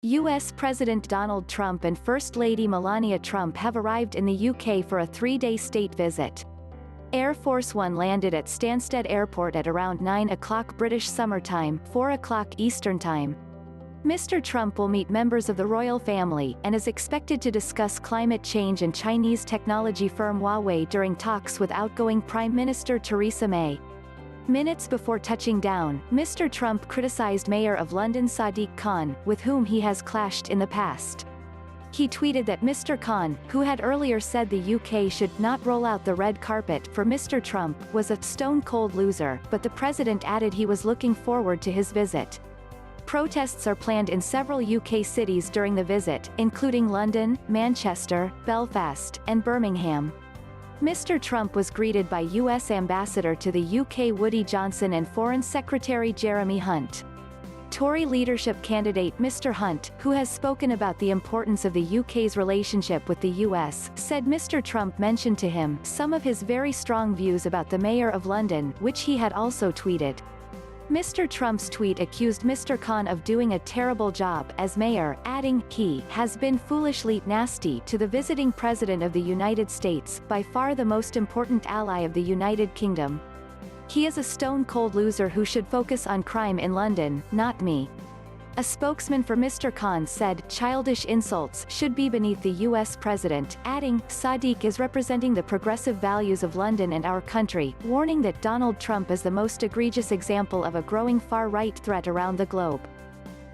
US President Donald Trump and First Lady Melania Trump have arrived in the UK for a three-day state visit. Air Force One landed at Stansted Airport at around 9 o'clock British Summer Time, 4 o'clock Eastern Time. Mr. Trump will meet members of the royal family and is expected to discuss climate change and Chinese technology firm Huawei during talks with outgoing Prime Minister Theresa May. Minutes before touching down, Mr. Trump criticized Mayor of London Sadiq Khan, with whom he has clashed in the past. He tweeted that Mr. Khan, who had earlier said the UK should not roll out the red carpet for Mr. Trump, was a stone-cold loser, but the president added he was looking forward to his visit. Protests are planned in several UK cities during the visit, including London, Manchester, Belfast, and Birmingham. Mr. Trump was greeted by US Ambassador to the UK Woody Johnson and Foreign Secretary Jeremy Hunt. Tory leadership candidate Mr. Hunt, who has spoken about the importance of the UK's relationship with the US, said Mr. Trump mentioned to him some of his very strong views about the Mayor of London, which he had also tweeted. Mr. Trump's tweet accused Mr. Khan of doing a terrible job as mayor, adding, "He has been foolishly nasty to the visiting President of the United States, by far the most important ally of the United Kingdom. He is a stone-cold loser who should focus on crime in London, not me." A spokesman for Mr. Khan said, "Childish insults should be beneath the US president," adding, "Sadiq is representing the progressive values of London and our country," warning that Donald Trump is the most egregious example of a growing far-right threat around the globe.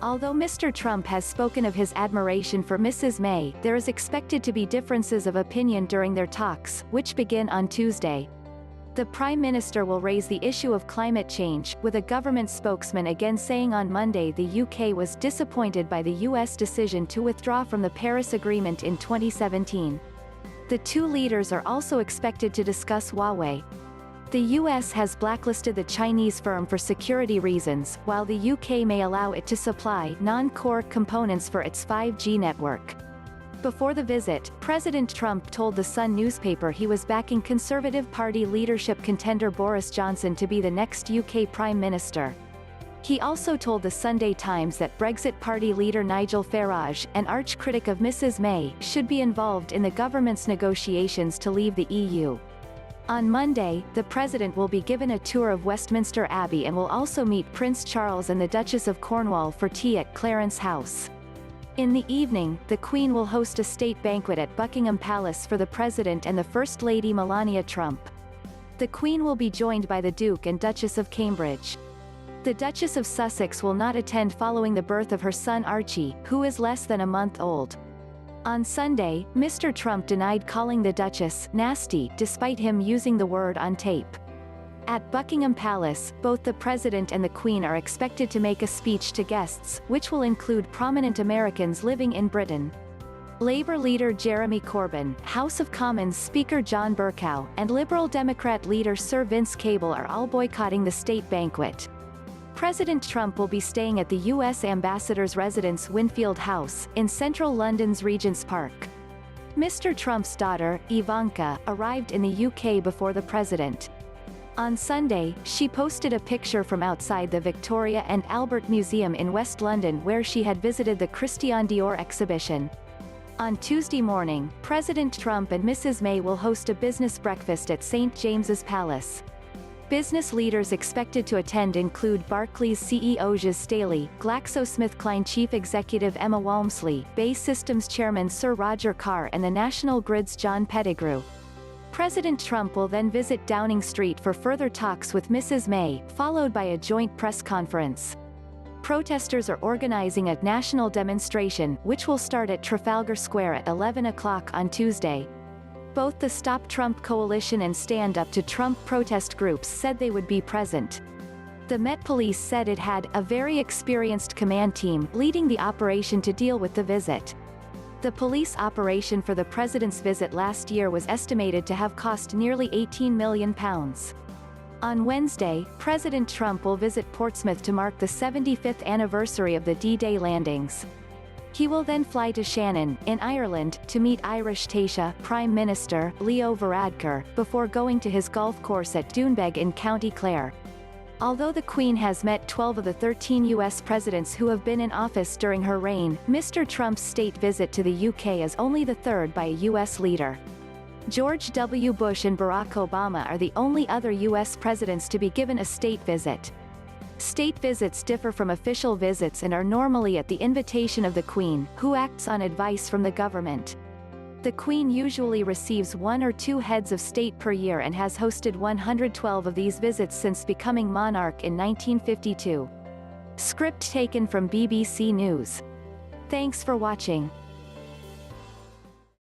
Although Mr. Trump has spoken of his admiration for Mrs. May, there is expected to be differences of opinion during their talks, which begin on Tuesday. The Prime Minister will raise the issue of climate change, with a government spokesman again saying on Monday the UK was disappointed by the US decision to withdraw from the Paris Agreement in 2017. The two leaders are also expected to discuss Huawei. The US has blacklisted the Chinese firm for security reasons, while the UK may allow it to supply non-core components for its 5G network. Before the visit, President Trump told the Sun newspaper he was backing Conservative Party leadership contender Boris Johnson to be the next UK Prime Minister. He also told the Sunday Times that Brexit Party leader Nigel Farage, an arch critic of Mrs. May, should be involved in the government's negotiations to leave the EU. On Monday, the president will be given a tour of Westminster Abbey and will also meet Prince Charles and the Duchess of Cornwall for tea at Clarence House. In the evening, the Queen will host a state banquet at Buckingham Palace for the President and the First Lady Melania Trump. The Queen will be joined by the Duke and Duchess of Cambridge. The Duchess of Sussex will not attend following the birth of her son Archie, who is less than a month old. On Sunday, Mr. Trump denied calling the Duchess nasty, despite him using the word on tape. At Buckingham Palace, both the President and the Queen are expected to make a speech to guests, which will include prominent Americans living in Britain. Labour leader Jeremy Corbyn, House of Commons Speaker John Bercow, and Liberal Democrat leader Sir Vince Cable are all boycotting the state banquet. President Trump will be staying at the US Ambassador's residence Winfield House, in central London's Regent's Park. Mr. Trump's daughter, Ivanka, arrived in the UK before the president. On Sunday, she posted a picture from outside the Victoria and Albert Museum in West London where she had visited the Christian Dior exhibition. On Tuesday morning, President Trump and Mrs. May will host a business breakfast at St. James's Palace. Business leaders expected to attend include Barclays CEO Jas Staley, GlaxoSmithKline Chief Executive Emma Walmsley, Bay Systems Chairman Sir Roger Carr and the National Grid's John Pettigrew. President Trump will then visit Downing Street for further talks with Mrs. May, followed by a joint press conference. Protesters are organizing a national demonstration, which will start at Trafalgar Square at 11 o'clock on Tuesday. Both the Stop Trump Coalition and Stand Up to Trump protest groups said they would be present. The Met Police said it had a very experienced command team leading the operation to deal with the visit. The police operation for the president's visit last year was estimated to have cost nearly £18 million. On Wednesday, President Trump will visit Portsmouth to mark the 75th anniversary of the D-Day landings. He will then fly to Shannon, in Ireland, to meet Irish Taoiseach Prime Minister Leo Varadkar, before going to his golf course at Doonbeg in County Clare. Although the Queen has met 12 of the 13 U.S. presidents who have been in office during her reign, Mr. Trump's state visit to the UK is only the third by a U.S. leader. George W. Bush and Barack Obama are the only other U.S. presidents to be given a state visit. State visits differ from official visits and are normally at the invitation of the Queen, who acts on advice from the government. The Queen usually receives 1 or 2 heads of state per year and has hosted 112 of these visits since becoming monarch in 1952. Script taken from BBC News. Thanks for watching.